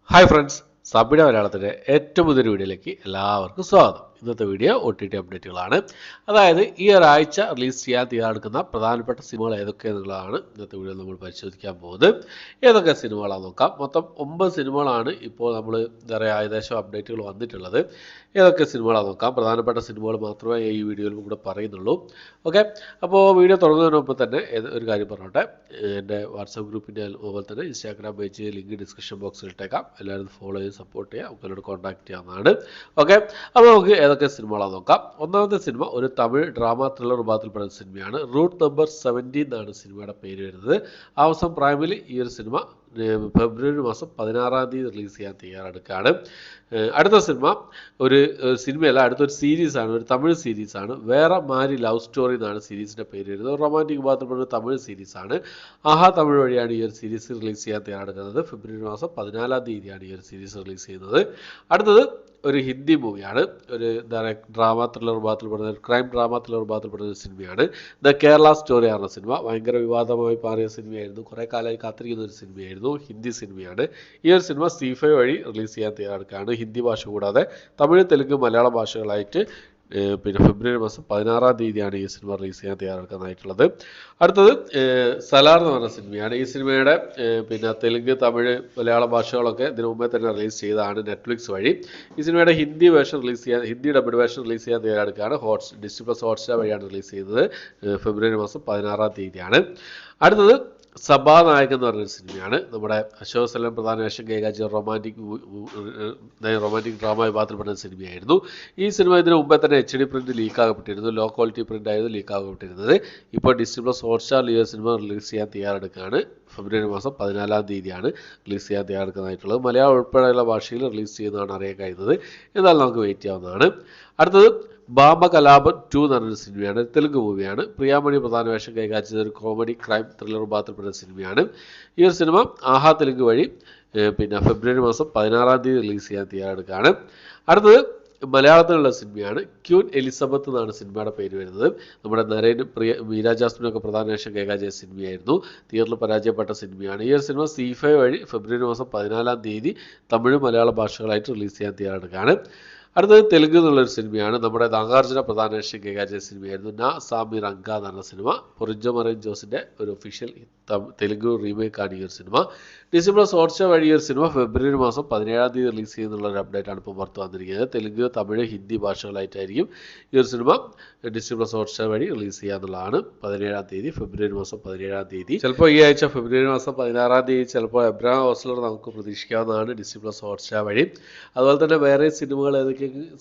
Hi friends, സബിയുടെ മലയാളത്തിൻ്റെ ഏറ്റവും പുതിയൊരു വീഡിയോയിലേക്ക് എല്ലാവർക്കും സ്വാഗതം. ഇന്നത്തെ വീഡിയോ OTT അപ്ഡേറ്റുകളാണ്. അതായത് ഈ ഒരാഴ്ച റിലീസ് ചെയ്യാൻ തയ്യാറെടുക്കുന്ന പ്രധാനപ്പെട്ട സിനിമകൾ ഏതൊക്കെയെന്നുള്ളതാണ് ഇന്നത്തെ വീഡിയോയിൽ നമ്മൾ പരിശോധിക്കാൻ പോകുന്നത്. ഏതൊക്കെ സിനിമകളാണെന്ന് നോക്കാം. മൊത്തം 9 സിനിമകളാണ് ഇപ്പോൾ നമ്മൾ എന്താ പറയുക ഏകദേശം അപ്ഡേറ്റുകൾ വന്നിട്ടുള്ളത്. ഏതൊക്കെ സിനിമകളാണെന്ന് നോക്കാം. പ്രധാനപ്പെട്ട സിനിമകൾ മാത്രമേ ഈ വീഡിയോയിൽ കൂടെ പറയുന്നുള്ളൂ. ഓക്കെ, അപ്പോൾ വീഡിയോ തുടങ്ങുന്നതിന് മുമ്പ് തന്നെ ഒരു കാര്യം പറഞ്ഞോട്ടെ. എൻ്റെ വാട്സാപ്പ് ഗ്രൂപ്പിൻ്റെ അതുപോലെ തന്നെ ഇൻസ്റ്റാഗ്രാം പേജ് ലിങ്ക് ഡിസ്ക്രിപ്ഷൻ ബോക്സിൽ ഇട്ടേക്കാം. എല്ലാവരും ഫോളോ ചെയ്ത് സപ്പോർട്ട് ചെയ്യുക, അവരോട് കോൺടാക്ട് ചെയ്യാവുന്നതാണ്. ഓക്കെ, അപ്പോൾ നമുക്ക് ഏതൊക്കെ സിനിമകളാണെന്ന് നോക്കാം. ഒന്നാമത്തെ സിനിമ ഒരു തമിഴ് ഡ്രാമ ത്രില്ലർ വിഭാഗത്തിൽപ്പെടുന്ന സിനിമയാണ്. റൂട്ട് നമ്പർ 17 എന്നാണ് സിനിമയുടെ പേര് വരുന്നത്. ആമസോൺ പ്രൈമിൽ ഈ ഒരു സിനിമ ഫെബ്രുവരി മാസം 16-ാം തീയതി റിലീസ് ചെയ്യാൻ തയ്യാറെടുക്കുകയാണ്. അടുത്ത സിനിമ ഒരു സിനിമയല്ല, അടുത്തൊരു സീരീസാണ്, ഒരു തമിഴ് സീരീസാണ്. വേറെ മാരി ലവ് സ്റ്റോറി എന്നാണ് സീരീസിൻ്റെ പേര് വരുന്നത്. റൊമാൻറ്റിക് വിഭാഗത്തിൽപ്പെടുന്ന തമിഴ് സീരീസാണ്. ആഹാ തമിഴ് വഴിയാണ് ഈ ഒരു സീരീസ് റിലീസ് ചെയ്യാൻ തയ്യാറെടുക്കുന്നത്. ഫെബ്രുവരി മാസം 14-ാം തീയതിയാണ് ഈ ഒരു സീരീസ് റിലീസ് ചെയ്യുന്നത്. അടുത്തത് ഒരു ഹിന്ദി മൂവിയാണ്. ഒരു എന്താ പറയുക ഡ്രാമ ത്രില്ലർ വിഭാഗത്തിൽപ്പെടുന്ന ക്രൈം ഡ്രാമ ത്രില്ലർ വിഭാഗത്തിൽപ്പെടുന്ന ഒരു സിനിമയാണ്. ദ കേരള സ്റ്റോറി ആണ് സിനിമ. ഭയങ്കര വിവാദമായി മാറിയ സിനിമയായിരുന്നു. കുറേ കാലമായി കാത്തിരിക്കുന്ന ഒരു സിനിമയായിരുന്നു. ഹിന്ദി സിനിമയാണ്. ഈ ഒരു സിനിമ സി5 വഴി റിലീസ് ചെയ്യാൻ തയ്യാറെടുക്കുകയാണ്. ഹിന്ദി ഭാഷ കൂടാതെ തമിഴ്, തെലുങ്ക്, മലയാളം ഭാഷകളായിട്ട് പിന്നെ ഫെബ്രുവരി മാസം 16-ാം തീയതിയാണ് ഈ സിനിമ റിലീസ് ചെയ്യാൻ തയ്യാറെടുക്കാനായിട്ടുള്ളത്. അടുത്തത് സലാർ എന്ന് പറഞ്ഞ സിനിമയാണ്. ഈ സിനിമയുടെ പിന്നെ തെലുങ്ക്, തമിഴ്, മലയാളം ഭാഷകളൊക്കെ ഇതിനു മുമ്പേ തന്നെ റിലീസ് ചെയ്തതാണ് നെറ്റ്ഫ്ലിക്സ് വഴി. ഈ സിനിമയുടെ ഹിന്ദി വേർഷൻ റിലീസ് ചെയ്യാൻ, ഹിന്ദി ഡബ്ഡ് വേർഷൻ റിലീസ് ചെയ്യാൻ തയ്യാറെടുക്കുകയാണ്. ഡിസ്നി+ ഹോട്ട്സ്റ്റാർ വഴിയാണ് റിലീസ് ചെയ്യുന്നത്. ഫെബ്രുവരി മാസം 16-ാം തീയതിയാണ്. അടുത്തത് സഭാനായകൻ എന്ന് പറഞ്ഞൊരു സിനിമയാണ്. നമ്മുടെ അശോക് സലം പ്രധാന വേഷം കൈകാര്യം റൊമാൻറ്റിക് ഡ്രാമ വിഭാഗത്തിൽപ്പെടുന്ന സിനിമയായിരുന്നു. ഈ സിനിമ ഇതിന് മുമ്പേ തന്നെ HD പ്രിന്റ് ലീക്കാകപ്പെട്ടിരുന്നു. ലോ ക്വാളിറ്റി പ്രിന്റ് ആയിരുന്നു ലീക്കാകപ്പെട്ടിരുന്നത്. ഇപ്പോൾ ഡിസ്നി+ ഹോട്ട്സ്റ്റാർ ഈ സിനിമ റിലീസ് ചെയ്യാൻ തയ്യാറെടുക്കുകയാണ്. ഫെബ്രുവരി മാസം 14-ാം തീയതിയാണ് റിലീസ് ചെയ്യാൻ തയ്യാറെടുക്കുന്നതായിട്ടുള്ളത്. മലയാളം ഉൾപ്പെടെയുള്ള ഭാഷയിൽ റിലീസ് ചെയ്യുന്നതാണ് അറിയാൻ കഴിയുന്നത്. എന്നാലും നമുക്ക് വെയിറ്റ് ചെയ്യാവുന്നതാണ്. അടുത്തത് ബാബ കലാപൻ 2 എന്ന് പറഞ്ഞൊരു സിനിമയാണ്. തെലുങ്ക് മൂവിയാണ്. പ്രിയാമണി പ്രധാന വേഷം കൈകാര്യം ചെയ്ത ഒരു കോമഡി ക്രൈം ത്രില്ലർ വിഭാഗത്തിൽപ്പെടുന്ന സിനിമയാണ്. ഈ ഒരു സിനിമ ആഹാ തെലുങ്ക് വഴി പിന്നെ ഫെബ്രുവരി മാസം 16-ാം തീയതി റിലീസ് ചെയ്യാൻ തയ്യാറെടുക്കുകയാണ്. അടുത്തത് മലയാളത്തിലുള്ള സിനിമയാണ്. ക്യൂൻ എലിസബത്ത് എന്നാണ് സിനിമയുടെ പേര് വരുന്നത്. നമ്മുടെ നരേനും മീര ജാസ്മിനൊക്കെ പ്രധാന വേഷം കൈകാര്യം ചെയ്ത സിനിമയായിരുന്നു. തിയേറ്ററിൽ പരാജയപ്പെട്ട സിനിമയാണ്. ഈ ഒരു സിനിമ സി5 വഴി ഫെബ്രുവരി മാസം 14-ാം തീയതി തമിഴ്, മലയാള ഭാഷകളായിട്ട് റിലീസ് ചെയ്യാൻ തയ്യാറെടുക്കുകയാണ്. അടുത്തത് തെലുങ്ക് എന്നുള്ളൊരു സിനിമയാണ്. നമ്മുടെ നാഗാർജുന പ്രധാന വേഷം കൈകാര്യം ചെയ്ത സിനിമയായിരുന്നു. നാ സാമി റങ്ക എന്ന് പറഞ്ഞ സിനിമ. പൊറിഞ്ചോമറൈൻ ജോസിൻ്റെ ഒരു ഒഫീഷ്യൽ തെലുങ്ക് റീമേക്കാണ് ഈ ഒരു സിനിമ. ഡിസ്നി+ ഹോട്ട്സ്റ്റാർ വഴി ഈ ഒരു സിനിമ ഫെബ്രുവരി മാസം 17-ാം തീയതി റിലീസ് ചെയ്യുന്നുള്ള ഒരു അപ്ഡേറ്റാണ് ഇപ്പോൾ പുറത്ത് വന്നിരിക്കുന്നത്. തെലുങ്ക്, തമിഴ്, ഹിന്ദി ഭാഷകളായിട്ടായിരിക്കും ഈ ഒരു സിനിമ ഡിസ്നി+ ഹോട്ട്സ്റ്റാർ വഴി റിലീസ് ചെയ്യാന്നുള്ളതാണ്. 17-ാം തീയതി, ഫെബ്രുവരി മാസം 17-ാം തീയതി. ചിലപ്പോൾ ഈ ആഴ്ച ഫെബ്രുവരി മാസം 16-ാം തീയതി ചിലപ്പോൾ എബ്രഹാം ഓസ്ലർ നമുക്ക് പ്രതീക്ഷിക്കാവുന്നതാണ് ഡിസ്നി+ ഹോട്ട്സ്റ്റാർ വഴി. അതുപോലെ തന്നെ വേറെ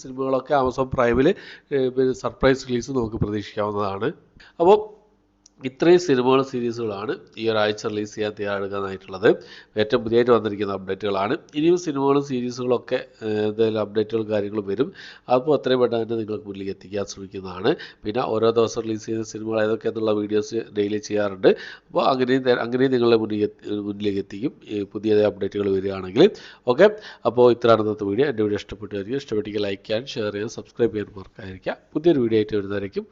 സിനിമകളൊക്കെ ആമസോൺ പ്രൈമിൽ സർപ്രൈസ് റിലീസ് നമുക്ക് പ്രതീക്ഷിക്കാവുന്നതാണ്. അപ്പോൾ ഇത്രയും സിനിമകളും സീരീസുകളാണ് ഈ ഒരാഴ്ച റിലീസ് ചെയ്യാൻ തയ്യാറെടുക്കാനായിട്ടുള്ളത്. ഏറ്റവും പുതിയതായിട്ട് വന്നിരിക്കുന്ന അപ്ഡേറ്റുകളാണ്. ഇനിയും സിനിമകളും സീരീസുകളൊക്കെ എന്തെങ്കിലും അപ്ഡേറ്റുകളും കാര്യങ്ങളും വരും. അപ്പോൾ അത്രയും പെട്ടെന്ന് തന്നെ നിങ്ങൾക്ക് മുന്നിലേക്ക് എത്തിക്കാൻ ശ്രമിക്കുന്നതാണ്. പിന്നെ ഓരോ ദിവസം റിലീസ് ചെയ്യുന്ന സിനിമകൾ ഏതൊക്കെയെന്നുള്ള വീഡിയോസ് ഡെയിലി ചെയ്യാറുണ്ട്. അപ്പോൾ അങ്ങനെയും നിങ്ങളുടെ മുന്നിലേക്ക് എത്തിക്കും പുതിയ അപ്ഡേറ്റുകൾ വരികയാണെങ്കിൽ. ഓക്കെ, അപ്പോൾ ഇത്രയാണ് ഇന്നത്തെ വീഡിയോ. എൻ്റെ വീഡിയോ ഇഷ്ടപ്പെട്ടെങ്കിൽ ലൈക്ക് ചെയ്യാൻ, ഷെയർ ചെയ്യാൻ, സബ്സ്ക്രൈബ് ചെയ്യാൻ മറക്കാതിരിക്കുക. പുതിയൊരു വീഡിയോ ആയിട്ട് വരുന്നതായിരിക്കും.